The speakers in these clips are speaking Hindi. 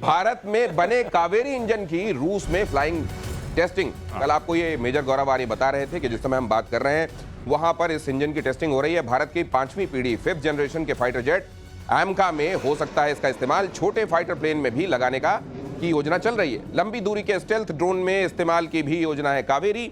भारत में बने कावेरी इंजन की रूस में फ्लाइंग टेस्टिंग। कल आपको ये मेजर गौरव आर्य बता रहे थे कि जिस समय हम बात कर रहे हैं वहां पर इस इंजन की टेस्टिंग हो रही है। भारत की 5वीं पीढ़ी 5th जनरेशन के फाइटर जेट AMCA में हो सकता है इसका इस्तेमाल छोटे फाइटर प्लेन में भी लगाने की योजना चल रही है। लंबी दूरी के स्टेल्थ ड्रोन में इस्तेमाल की भी योजना है। कावेरी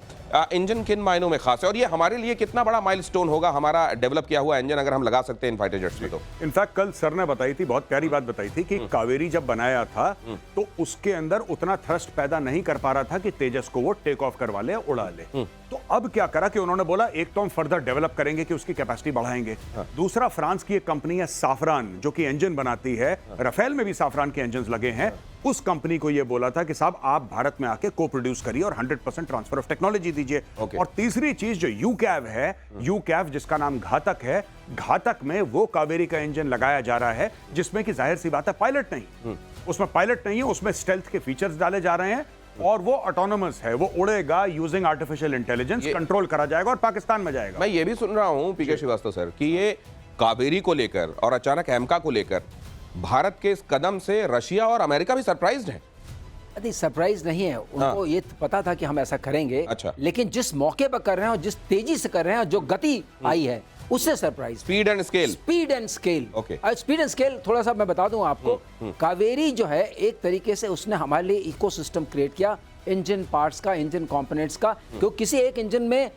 इंजन किन मायनों में खास है और ये हमारे लिए कितना बड़ा माइलस्टोन होगा हमारा डेवलप किया हुआ इंजन अगर हम लगा सकते हैं इन फाइटर जेट्स में? तो इनफैक्ट कल सर ने बताई थी, बहुत प्यारी बात बताई थी कि कावेरी जब बनाया था तो उसके अंदर उतना थ्रस्ट पैदा नहीं कर पा रहा था कि तेजस को वो टेक ऑफ करवा ले, उड़ा ले। तो अब क्या करा कि उन्होंने बोला एक तो हम फर्दर डेवलप करेंगे कि उसकी कैपेसिटी बढ़ाएंगे। दूसरा, फ्रांस की एक कंपनी है साफरान जो कि इंजन बनाती है, राफेल में भी साफरान के इंजन लगे हैं। उस कंपनी को यह बोला था कि साहब आप भारत में आके को प्रोड्यूस करिए और 100% ट्रांसफर ऑफ टेक्नोलॉजी दीजिए। और तीसरी चीज जो यूकैव है, यूकैव जिसका नाम घातक है, घातक में वो कावेरी का इंजन लगाया जा रहा है जिसमें कि जाहिर सी बात है पायलट नहीं, उसमें पायलट नहीं है, उसमें स्टेल्थ के फीचर्स डाले जा रहे हैं और वो ऑटोनोमस है, वो उड़ेगा यूजिंग आर्टिफिशियल इंटेलिजेंस, कंट्रोल करा जाएगा और पाकिस्तान में जाएगा। मैं ये भी सुन रहा हूं पीके श्रीवास्तव सर कि ये कावेरी को लेकर और अचानक AMCA को लेकर भारत के इस कदम से रशिया और अमेरिका भी सरप्राइज्ड हैं। नहीं, सरप्राइज नहीं है उनको। ये पता था कि हम ऐसा करेंगे। अच्छा। लेकिन जिस मौके पर कर रहे हैं और जिस तेजी से कर रहे हैं, जो गति आई है उससे surprise. Speed and scale. Speed and scale. Okay. Speed and scale थोड़ा सा मैं बता दूं आपको। कावेरी जो है एक तरीके से उसने हमारे लिए इकोसिस्टम क्रिएट किया इंजन पार्ट्स का, इंजन कंपोनेंट्स का। क्योंकि किसी एक इंजन में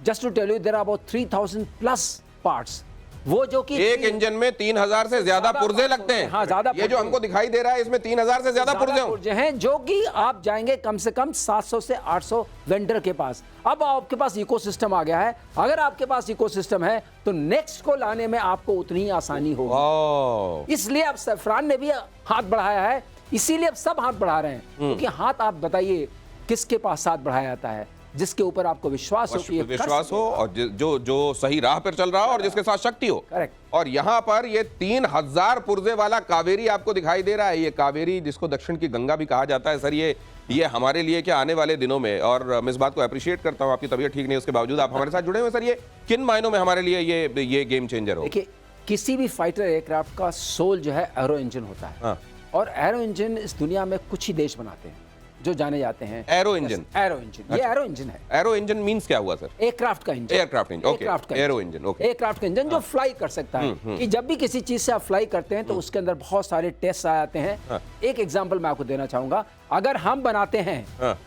just to tell you there are about 3000 plus parts. वो जो कि एक इंजन में 3000 से ज्यादा पुर्जे लगते हैं। हाँ, ज्यादा ये जो हमको दिखाई दे रहा है इसमें 3000 से ज्यादा पुर्जे हैं, जो कि आप जाएंगे कम से कम 700 से 800 वेंडर के पास। अब आपके पास इकोसिस्टम आ गया है। अगर आपके पास इकोसिस्टम है तो नेक्स्ट को लाने में आपको उतनी ही आसानी होगी। इसलिए अब सैफरान ने भी हाथ बढ़ाया है, इसीलिए अब सब हाथ बढ़ा रहे हैं। क्योंकि हाथ आप बताइए किसके पास हाथ बढ़ाया जाता है? जिसके ऊपर आपको विश्वास हो कि विश्वास हो और जो सही राह पर चल रहा हो और जिसके साथ शक्ति हो। करेक्ट। और यहाँ पर ये 3000 पुर्जे वाला कावेरी आपको दिखाई दे रहा है। ये कावेरी जिसको दक्षिण की गंगा भी कहा जाता है सर, ये हमारे लिए क्या आने वाले दिनों में, और मैं इस बात को अप्रिशिएट करता हूँ, आपकी तबीयत ठीक नहीं उसके बावजूद आप हमारे साथ जुड़े हुए सर, ये किन मायनों में हमारे लिए ये गेम चेंजर हो? देखिए, किसी भी फाइटर एयरक्राफ्ट का सोल जो है एरो इंजन होता है। हाँ। और एरो इंजन इस दुनिया में कुछ ही देश बनाते हैं जो जाने जाते हैं। Arrow engine. एरो इंजन, ये एरो इंजन है। एरो इंजन मींस क्या हुआ सर? एयरक्राफ्ट का engine. Aircraft engine, okay. Arrow engine, okay. Aircraft का इंजन जो फ्लाई कर सकता है। कि जब भी किसी चीज से आप फ्लाई करते हैं तो उसके अंदर बहुत सारे टेस्ट आ जाते हैं। एक एग्जांपल मैं आपको देना चाहूंगा। अगर हम बनाते हैं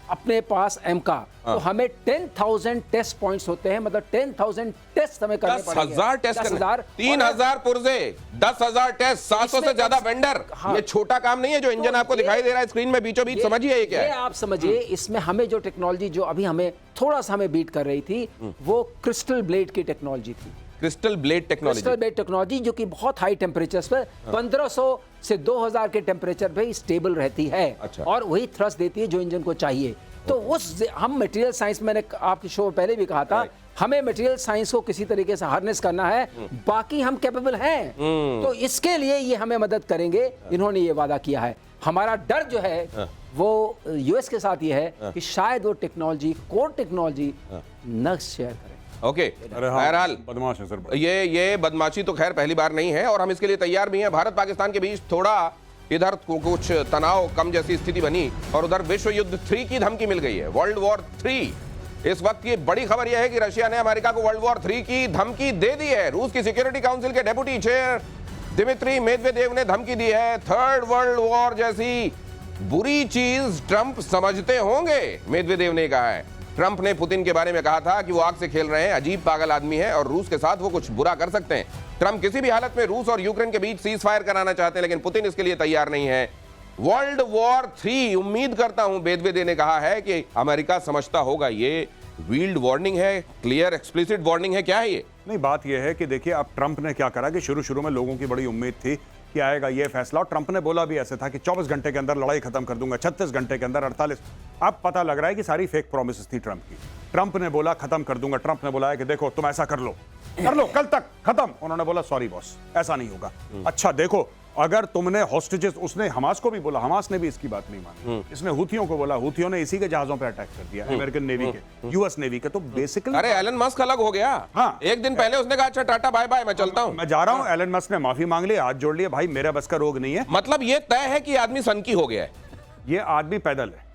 अपने पास AMCA तो हमें 10,000 टेस्ट पॉइंट्स होते हैं, मतलब 10,000 टेस्ट हमें करने पड़ेंगे। 10,000 टेस्ट, 3000 पुर्जे, 10,000 टेस्ट, 700 से ज्यादा वेंडर। ये छोटा काम नहीं है जो इंजन आपको दिखाई दे रहा है स्क्रीन में बीचों बीच। समझिए ये क्या है? आप समझिए, इसमें हमें जो टेक्नोलॉजी जो अभी हमें थोड़ा सा हमें बीट कर रही थी वो क्रिस्टल ब्लेड की टेक्नोलॉजी थी। क्रिस्टल ब्लेड टेक्नोलॉजी जो कि बहुत हाई टेम्परेचर पर 1500 से 2000 के टेम्परेचर पे स्टेबल रहती है। अच्छा। और वही थ्रस्ट देती है जो इंजन को चाहिए। तो उस हम मटेरियल साइंस, मैंने आपके शो में पहले भी कहा था, हमें मटेरियल साइंस को किसी तरीके से हार्नेस करना है। बाकी हम कैपेबल हैं। तो इसके लिए ये हमें मदद करेंगे। इन्होंने ये वादा किया है। हमारा डर जो है वो US के साथ ये है कि शायद वो टेक्नोलॉजी, कोर टेक्नोलॉजी न शेयर करें। ओके। बहरहाल बदमाश है सर। ये बदमाशी तो खैर पहली बार नहीं है और हम इसके लिए तैयार भी हैं। भारत पाकिस्तान के बीच थोड़ा इधर कुछ तनाव कम जैसी स्थिति बनी और उधर विश्व युद्ध 3 की धमकी मिल गई है, वर्ल्ड वॉर 3। इस वक्त की बड़ी खबर यह है कि रशिया ने अमेरिका को वर्ल्ड वॉर 3 की धमकी दे दी है। रूस की सिक्योरिटी काउंसिल के डेप्यूटी चेयर दिमित्री मेदवेदेव ने धमकी दी है। थर्ड वर्ल्ड वॉर जैसी बुरी चीज ट्रंप समझते होंगे, मेदवेदेव ने कहा है। ट्रंप ने पुतिन के बारे में कहा था कि वो आग से खेल रहे हैं, अजीब पागल आदमी है और रूस के साथ वो कुछ बुरा कर सकते हैं। ट्रंप किसी भी हालत में रूस और यूक्रेन के बीच सीज फायर कराना चाहते हैं, लेकिन पुतिन इसके लिए तैयार नहीं है। वर्ल्ड वॉर 3 उम्मीद करता हूं, मेदवेदेव ने कहा है कि अमेरिका समझता होगा। ये वील्ड वार्निंग है, क्लियर एक्सप्लिसिट वार्निंग है, क्या है ये? नहीं, बात यह है कि देखिए अब ट्रंप ने क्या करा कि शुरू में लोगों की बड़ी उम्मीद थी कि आएगा ये फैसला, और ट्रंप ने बोला भी ऐसे था कि 24 घंटे के अंदर लड़ाई खत्म कर दूंगा, 36 घंटे के अंदर 48। अब पता लग रहा है कि सारी फेक प्रॉमिसेस थी ट्रंप की। ट्रंप ने बोला खत्म कर दूंगा, ट्रंप ने बोला है कि देखो तुम ऐसा कर लो कल तक खत्म। उन्होंने बोला सॉरी बॉस, ऐसा नहीं होगा। अच्छा देखो अगर तुमने हॉस्टेजेस, उसने हमास को भी बोला, हमास ने भी इसकी बात नहीं मानी, इसने हुथियों को बोला, हुथियों ने इसी के जहाजों पे अटैक कर दिया, अमेरिकन नेवी के, यूएस नेवी के। तो बेसिकली अरे एलन मस्क अलग हो गया। हाँ। एक दिन पहले उसने कहा अच्छा टाटा बाय बाय मैं चलता हूं। मैं जा रहा हूं। एलन मस्क ने माफी मांग ली, हाथ जोड़ लिया, भाई मेरा बस का रोग नहीं है। मतलब ये तय है कि आदमी सनकी हो गया है ये आदमी पैदल है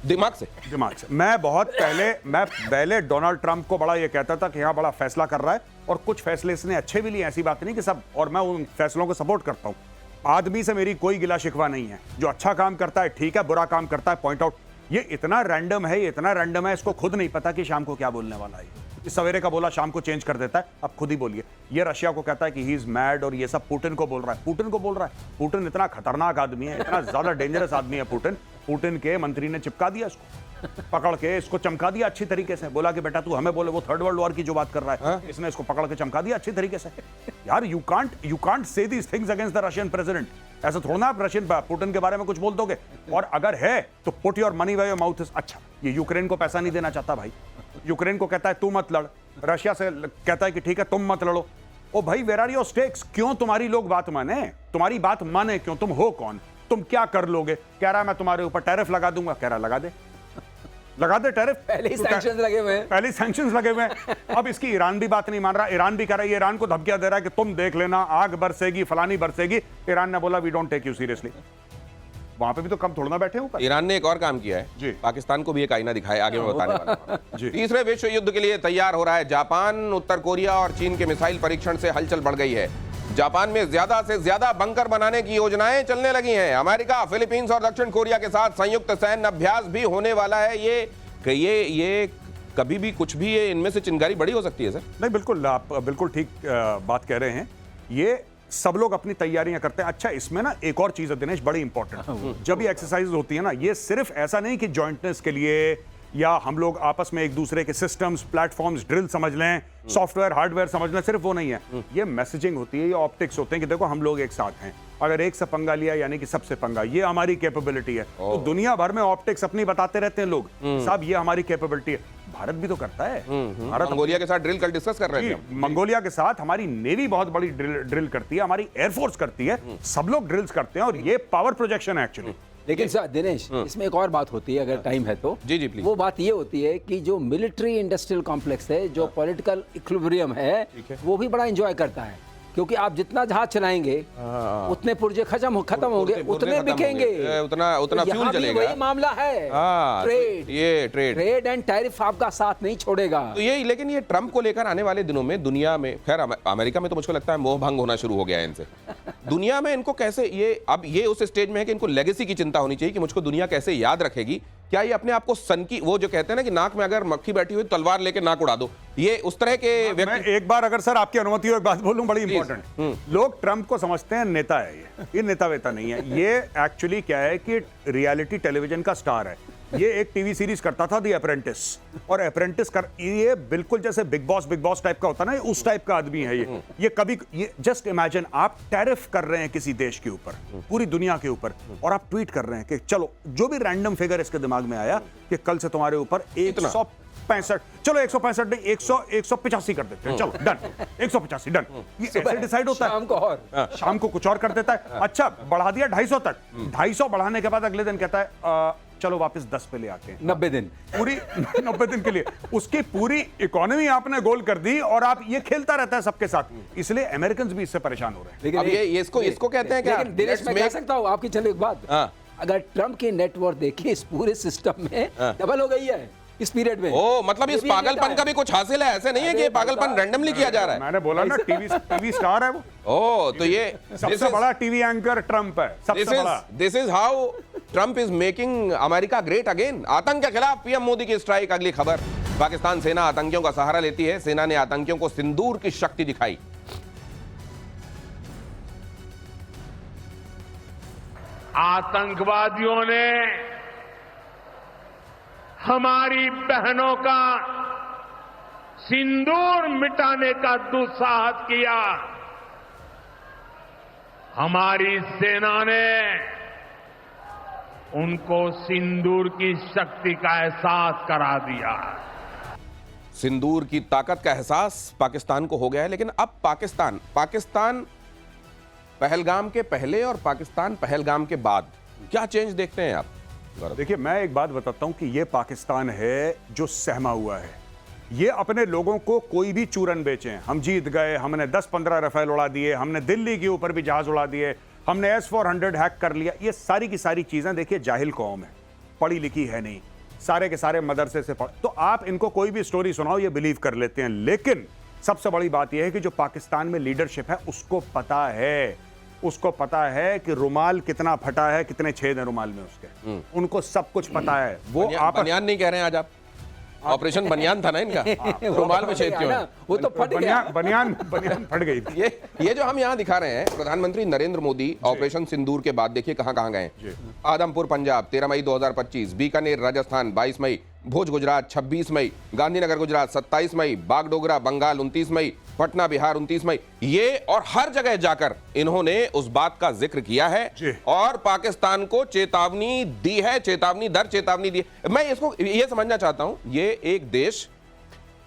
दिमाग से। दिमाग से। मैं पहले डोनाल्ड ट्रंप को बड़ा ये कहता था कि हाँ बड़ा फैसला कर रहा है, और कुछ फैसले इसने अच्छे भी लिए, ऐसी बात नहीं कि सब, और मैं उन फैसलों को सपोर्ट करता हूं। आदमी से मेरी कोई गिला शिकवा नहीं है, जो अच्छा काम करता है ठीक है, बुरा काम करता है पॉइंट आउट। ये इतना रैंडम है, ये इतना रैंडम है, इसको खुद नहीं पता कि शाम को क्या बोलने वाला है। इस सवेरे का बोला शाम को चेंज कर देता है, अब खुद ही बोलिए। ये रशिया को कहता है कि ही इज मैड, और ये सब पुतिन को बोल रहा है, पुतिन को बोल रहा है। पुतिन इतना खतरनाक आदमी है, इतना ज्यादा डेंजरस आदमी है पुतिन। पुतिन के मंत्री ने चिपका दिया इसको, पकड़ के इसको चमका दिया अच्छी तरीके से, बोला कि बेटा तू हमें बोले, वो थर्ड वर्ल्ड वॉर की जो बात कर रहा है, इसने इसको पकड़ के चमका दिया अच्छी तरीके से। यार you can't say these things against the Russian president. ऐसा थोड़ा ना आप रशियन पुतिन के बारे में कुछ बोल दोगे, और अगर है तो put your money where your mouth is. अच्छा, ये यूक्रेन को पैसा नहीं देना चाहता भाई, यूक्रेन को कहता है तू मत लड़, रशिया से कहता है कि ठीक है तुम मत लड़ो। ओ भाई वेयर आर योर स्टेक्स? क्यों तुम्हारी लोग बात माने? तुम्हारी बात माने क्यों? तुम हो कौन? तुम क्या कर लोगे? कह रहा है मैं तुम्हारे ऊपर टैरिफ लगा दूंगा। कह रहा लगा दे, लगा दे टैरिफ। पहले ही सैंक्शंस लगे हुए हैं, पहले सैंक्शंस लगे हुए हैं। अब इसकी ईरान भी बात नहीं मान रहा, ईरान भी कह रहा है, ईरान को धमकियां दे रहा है कि तुम देख लेना आग बरसेगी, फलानी बरसेगी। ईरान ने बोला we don't take you seriously. वहां पे भी तो कम थोड़ा ना बैठे ऊपर। ईरान ने एक और काम किया जी। है, पाकिस्तान को भी एक आईना दिखाया, आगे मैं बताने वाला हूं। जी। तीसरे विश्व युद्ध के लिए तैयार हो रहा है जापान। उत्तर कोरिया और चीन के मिसाइल परीक्षण से हलचल बढ़ गई है। जापान में ज्यादा से ज्यादा बंकर बनाने की योजनाएं चलने लगी हैं। अमेरिका, फिलीपींस और दक्षिण कोरिया के साथ संयुक्त सैन्य अभ्यास भी होने वाला है। ये कभी भी कुछ भी, ये इनमें से चिंगारी बड़ी हो सकती है सर। नहीं बिल्कुल, आप बिल्कुल ठीक बात कह रहे हैं। ये सब लोग अपनी तैयारियां करते हैं। अच्छा, इसमें ना एक और चीज है दिनेश, बड़ी इंपॉर्टेंट। जब ये एक्सरसाइज होती है ना, ये सिर्फ ऐसा नहीं कि जॉइंटनेस के लिए या हम लोग आपस में एक दूसरे के सिस्टम्स, प्लेटफॉर्म्स, ड्रिल समझ लें, सॉफ्टवेयर हार्डवेयर समझ लें, सिर्फ वो नहीं है। ये मैसेजिंग होती है, ये ऑप्टिक्स होते हैं कि देखो हम लोग एक साथ हैं। अगर एक से पंगा लिया यानी कि सबसे पंगा, ये हमारी कैपेबिलिटी है। तो दुनिया भर में ऑप्टिक्स अपनी बताते रहते हैं लोग, साहब ये हमारी कैपेबिलिटी है। भारत भी तो करता है। भारत मंगोलिया के साथ ड्रिल कल डिस्कस कर रहे थे। मंगोलिया के साथ हमारी नेवी बहुत बड़ी ड्रिल करती है, हमारी एयरफोर्स करती है, सब लोग ड्रिल्स करते हैं, और ये पावर प्रोजेक्शन है एक्चुअली। लेकिन सर दिनेश, इसमें एक और बात होती है अगर टाइम है तो। जी जी प्लीज। वो बात ये होती है कि जो मिलिट्री इंडस्ट्रियल कॉम्प्लेक्स है, जो पॉलिटिकल इक्विलिब्रियम है, वो भी बड़ा एंजॉय करता है, क्योंकि आप जितना जहाज चलाएंगे उतने पुर्जे खत्म होंगे, उतने बिकेंगे, उतना फ्यूल चलेगा। वही मामला है। ट्रेड एंड टैरिफ आपका साथ नहीं छोड़ेगा। तो ये, लेकिन ये ट्रंप को लेकर आने वाले दिनों में दुनिया में, खैर अमेरिका में तो मुझको लगता है मोह भंग होना शुरू हो गया है इनसे। दुनिया में इनको कैसे, ये उस स्टेज में है कि इनको लेगेसी की चिंता होनी चाहिए कि मुझको दुनिया कैसे याद रखेगी। क्या ये अपने आप को सन की, वो जो कहते हैं ना कि नाक में अगर मक्खी बैठी हुई तलवार लेके नाक उड़ा दो, ये उस तरह के व्यक्ति। मैं एक बार अगर सर आपकी अनुमति हो एक बात बोलूं, बड़ी इंपॉर्टेंट। लोग ट्रंप को समझते हैं नेता है, ये नेता वेता नहीं है। ये एक्चुअली क्या है कि रियलिटी टेलीविजन का स्टार है। ये एक टीवी सीरीज करता था दी अप्रेंटिस, और अप्रेंटिस ये बिल्कुल जैसे बिग बॉस टाइप का होता है ना, उस टाइप का आदमी है ये कभी, ये जस्ट इमेजिन आप टैरिफ कर रहे हैं किसी देश के ऊपर, पूरी दुनिया के ऊपर, और आप ट्वीट कर रहे हैं कि चलो जो भी रैंडम फिगर इसके दिमाग में आया कि कल से तुम्हारे ऊपर 165, चलो 165 नहीं 185 कर देते हैं, चलो डन 185 डन। ये ऐसे डिसाइड होता है। शाम को कुछ और कर देता है। अच्छा बढ़ा दिया 250 तक, 250 बढ़ाने के बाद अगले दिन कहता है चलो वापस 10 पे ले आते हैं। 90 दिन पूरी 90 दिन के लिए उसकी पूरी इकोनॉमी आपने गोल कर दी, और आप ये खेलता रहता है सबके साथ। इसलिए अमेरिकन भी इससे परेशान हो रहे हैं। लेकिन अब ये इसको कहते हैं क्या? लेकिन दिनेश मैं कह सकता हूं आपकी, चलो एक बात, अगर ट्रंप की नेटवर्थ देखिए इस पूरे सिस्टम में डबल हो गई है इस पीरियड में। ओ मतलब इस पागलपन का भी कुछ हासिल है, ऐसे नहीं है कि ये पागलपन रैंडमली किया जा रहा है। मैंने बोला ना टीवी स्टार है वो। ओ तो ये सबसे बड़ा टीवी एंकर ट्रंप है, सबसे बड़ा। This is how Trump is making America great again. आतंक के खिलाफ पीएम मोदी की स्ट्राइक। अगली खबर, पाकिस्तान सेना आतंकियों का सहारा लेती है। सेना ने आतंकियों को सिंदूर की शक्ति दिखाई। आतंकवादियों ने हमारी बहनों का सिंदूर मिटाने का दुस्साहस किया। हमारी सेना ने उनको सिंदूर की शक्ति का एहसास करा दिया। सिंदूर की ताकत का एहसास पाकिस्तान को हो गया है। लेकिन अब पाकिस्तान पहलगाम के पहले और पाकिस्तान पहलगाम के बाद क्या चेंज देखते हैं आप गौरव? देखिए, मैं एक बात बताता हूं कि ये पाकिस्तान है जो सहमा हुआ है। ये अपने लोगों को कोई भी चूरन बेचे, हम जीत गए, हमने 10-15 रफेल उड़ा दिए, हमने दिल्ली के ऊपर भी जहाज उड़ा दिए, हमने S-400 हैक कर लिया, ये सारी की सारी चीजें देखिए जाहिल कौम है, पढ़ी लिखी है नहीं, सारे के सारे मदरसे से पढ़, तो आप इनको कोई भी स्टोरी सुनाओ ये बिलीव कर लेते हैं। लेकिन सबसे बड़ी बात यह है कि जो पाकिस्तान में लीडरशिप है उसको पता है कि रुमाल कितना फटा है, कितने छेद हैं रुमाल में उसके, उनको सब कुछ पता है। वो बनियान नहीं कह रहे हैं आज आप? ऑपरेशन बनियान था ना इनका, रुमाल में छेद क्यों है? वो तो फट गया। बनियान फट गई थी। ये जो हम यहाँ दिखा रहे हैं, प्रधानमंत्री नरेंद्र मोदी ऑपरेशन सिंदूर के बाद देखिए कहां कहां गए। आदमपुर पंजाब 13 मई 2025, बीकानेर राजस्थान 22 मई, भुज गुजरात 26 मई, गांधीनगर गुजरात 27 मई, बागडोगरा बंगाल 29 मई, पटना बिहार 29 मई। ये और हर जगह जाकर इन्होंने उस बात का जिक्र किया है और पाकिस्तान को चेतावनी दी है, चेतावनी दर चेतावनी दी है। मैं इसको ये समझना चाहता हूं, ये एक देश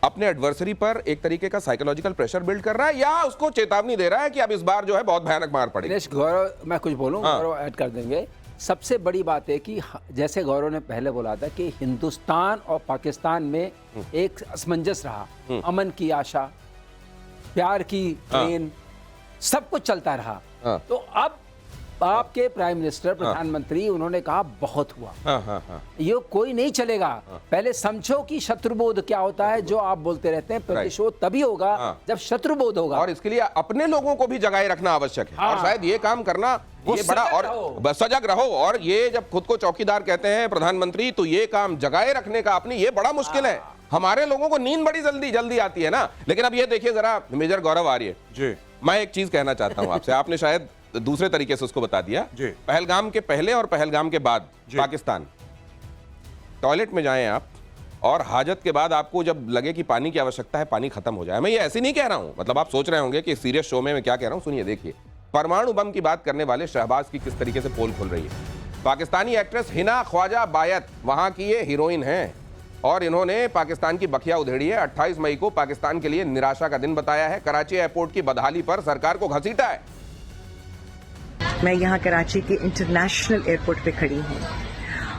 अपने एडवर्सरी पर एक तरीके का साइकोलॉजिकल प्रेशर बिल्ड कर रहा है या उसको चेतावनी दे रहा है कि अब इस बार जो है बहुत भयानक मार पड़ेगी? दिनेश, गौरव, मैं कुछ बोलूं, गौरव ऐड कर देंगे। सबसे बड़ी बात है कि जैसे गौरव ने पहले बोला था कि हिंदुस्तान और पाकिस्तान में एक असमंजस रहा, अमन की आशा, प्यार की ट्रेन, सब कुछ चलता रहा। तो अब आपके प्राइम मिनिस्टर, प्रधानमंत्री, उन्होंने कहा बहुत हुआ, ये कोई नहीं चलेगा। पहले समझो कि शत्रुबोध क्या होता है, जो आप बोलते रहते हैं, प्रतिशोध तभी होगा जब शत्रुबोध होगा, और इसके लिए अपने लोगों को भी जगाए रखना आवश्यक है। और शायद ये काम करना ये बड़ा, और सजग रहो, और ये जब खुद को चौकीदार कहते हैं प्रधानमंत्री, तो ये काम जगाए रखने का अपनी ये बड़ा मुश्किल है। हमारे लोगों को नींद बड़ी जल्दी आती है ना। लेकिन अब ये देखिए जरा, मेजर गौरव आर्य जी, मैं एक चीज कहना चाहता हूं आपसे, आपने शायद दूसरे तरीके से उसको बता दिया। पहलगाम के पहले और पहलगाम के बाद पाकिस्तान, टॉयलेट में जाएं आप, और हाजत के बाद आपको जब लगे कि पानी की आवश्यकता है, पानी खत्म हो जाए। मैं ये ऐसे नहीं कह रहा हूं, मतलब आप सोच रहे होंगे कि सीरियस शो में मैं क्या कह रहा हूं, सुनिए देखिए। परमाणु बम की बात करने वाले शहबाज की किस तरीके से पोल खुल रही है। पाकिस्तानी एक्ट्रेस हिना ख्वाजा बायत वहां की ये हीरोइन है, और इन्होंने पाकिस्तान की बखिया उधेड़ी है। 28 मई को पाकिस्तान के लिए निराशा का दिन बताया है। कराची एयरपोर्ट की बदहाली पर सरकार को घसीटा है। मैं यहाँ कराची के इंटरनेशनल एयरपोर्ट पे खड़ी हूँ,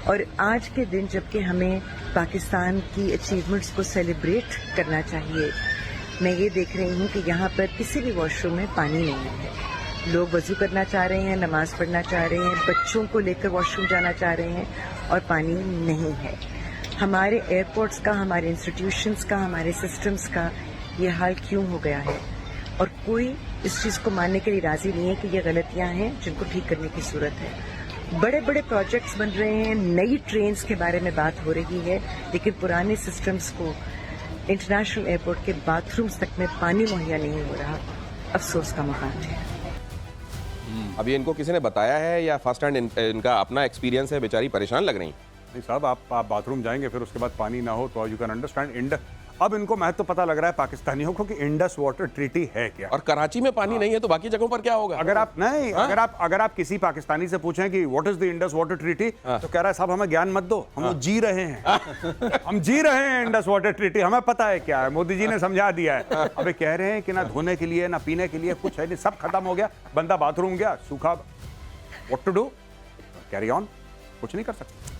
और आज के दिन जबकि हमें पाकिस्तान की अचीवमेंट्स को सेलिब्रेट करना चाहिए, मैं ये देख रही हूँ कि यहाँ पर किसी भी वॉशरूम में पानी नहीं है। लोग वजू करना चाह रहे हैं, नमाज पढ़ना चाह रहे हैं, बच्चों को लेकर वॉशरूम जाना चाह रहे हैं, और पानी नहीं है। हमारे एयरपोर्ट्स का, हमारे इंस्टीट्यूशंस का, हमारे सिस्टम्स का ये हाल क्यों हो गया है? और कोई इस चीज़ को मानने के लिए राजी नहीं है कि ये गलतियां हैं जिनको ठीक करने की जरूरत है। बड़े बड़े प्रोजेक्ट्स बन रहे हैं, नई ट्रेन्स के बारे में बात हो रही है, लेकिन पुराने सिस्टम्स को, इंटरनेशनल एयरपोर्ट के बाथरूम्स तक में पानी मुहैया नहीं हो रहा। अफसोस का मुकाम है। अभी इनको किसी ने बताया है या फर्स्ट हैंड इनका अपना एक्सपीरियंस है? बेचारी परेशान लग रही। नहीं साहब, आप बाथरूम जाएंगे फिर उसके बाद पानी ना हो तो यू कैन अंडरस्टैंड। अब इनको महत्व तो पता लग रहा है पाकिस्तानियों को कि इंडस वाटर ट्रीटी है क्या। और कराची में पानी नहीं है तो बाकी जगहों पर क्या होगा? अगर आप किसी पाकिस्तानी से पूछें कि what is the Indus water treaty, तो कह रहा है साहब हमें ज्ञान मत दो, हम जी रहे हैं। हम जी रहे हैं इंडस वाटर ट्रीटी, हमें पता है क्या है, मोदी जी ने समझा दिया है। अबे कह रहे हैं कि ना धोने के लिए ना पीने के लिए कुछ है नहीं, सब खत्म हो गया। बंदा बाथरूम गया, सूखा, what to do, carry on, कुछ नहीं कर सकते।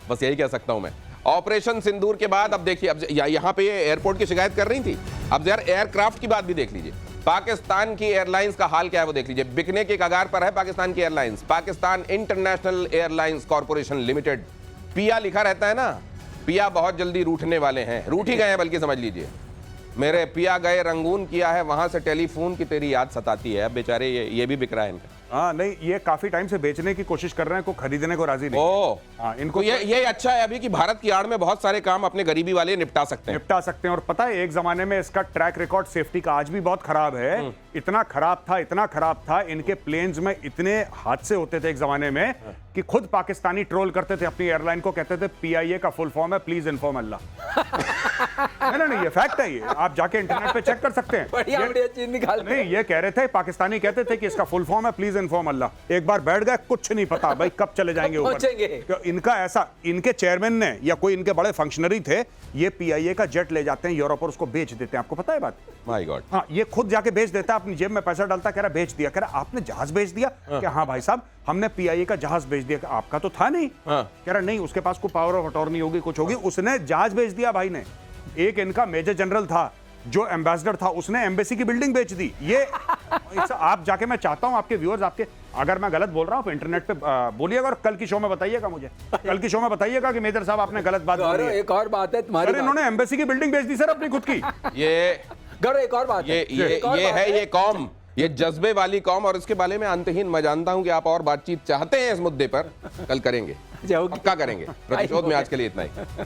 बस यही कह सकता हूं मैं। ऑपरेशन सिंदूर के बाद अब देखिए, अब यहां पे एयरपोर्ट की शिकायत कर रही थी, अब यार एयरक्राफ्ट की बात भी देख लीजिए। पाकिस्तान की एयरलाइंस का हाल क्या है वो देख लीजिए। बिकने के कगार पर है पाकिस्तान की airlines. Pakistan international airlines corporation limited, पिया लिखा रहता है ना, पिया बहुत जल्दी रूठने वाले हैं, रूठ ही गए हैं बल्कि समझ लीजिए। मेरे पिया गए रंगून किया है, वहां से टेलीफोन की तेरी याद सताती है। अब बेचारे ये भी बिक रहा है इनका। हाँ नहीं, ये काफी टाइम से बेचने की कोशिश कर रहे हैं, को खरीदने को राजी नहीं। हाँ, इनको ये अच्छा है अभी कि भारत की आड़ में बहुत सारे काम अपने गरीबी वाले निपटा सकते हैं। और पता है एक जमाने में इसका ट्रैक रिकॉर्ड सेफ्टी का आज भी बहुत खराब है। इतना खराब था, इनके प्लेन्स में इतने हादसे होते थे एक जमाने में कि खुद पाकिस्तानी ट्रोल करते थे अपनी एयरलाइन को, कहते थे PIA का फुल फॉर्म है प्लीज इन्फॉर्म अल्लाह। नहीं, ये फैक्ट है, ये आप जाके इंटरनेट पे चेक कर सकते हैं। बढ़िया चीज निकाल। नहीं, ये कह रहे थे, पाकिस्तानी कहते थे कि इसका फुल फॉर्म है प्लीज इन्फॉर्म अल्लाह। एक बार बैठ गए, कुछ नहीं पता भाई कब चले जाएंगे ऊपर। इनका ऐसा, इनके चेयरमैन ने या कोई इनके बड़े फंक्शनरी थे, ये PIA का जेट ले जाते हैं यूरोप और उसको बेच देते हैं। आपको पता है बात? My God. हाँ, ये खुद जाके बेच देता है अपनी जेब में पैसा डालता, कह रहा भेज दिया, कह रहा आपने जहाज भेज दिया, क्या हाँ भाई साहब हमने पीआईए का जहाज भेज दिया, आपका तो था नहीं, कह रहा नहीं उसके पास कोई पावर ऑफ अटॉर्नी होगी, कुछ होगी, उसने जहाज भेज दिया भाई ने। एक इनका मेजर जनरल था जो एम्बेसडर था, उसने एम्बेसी की बिल्डिंग बेच दी। ये आप जाके, मैं चाहता हूं आपके व्यूअर्स, आपके, अगर मैं गलत बोल रहा हूं इंटरनेट पे बोलिएगा और कल की शो में बताइएगा मुझे, कल की शो में बताइएगा कि मेजर साहब आपने गलत बात बोली है। एक और बात है तुम्हारी, इन्होंने एम्बेसी की बिल्डिंग बेच दी सर अपनी खुद की। ये गौरव एक और बात ये है ये कौम, ये जज्बे वाली कौम, और इसके बारे में अंतहीन मैं जानता हूं कि आप और बातचीत चाहते हैं इस मुद्दे पर, कल करेंगे, पक्का करेंगे। प्रतिशोध में आज के लिए इतना ही।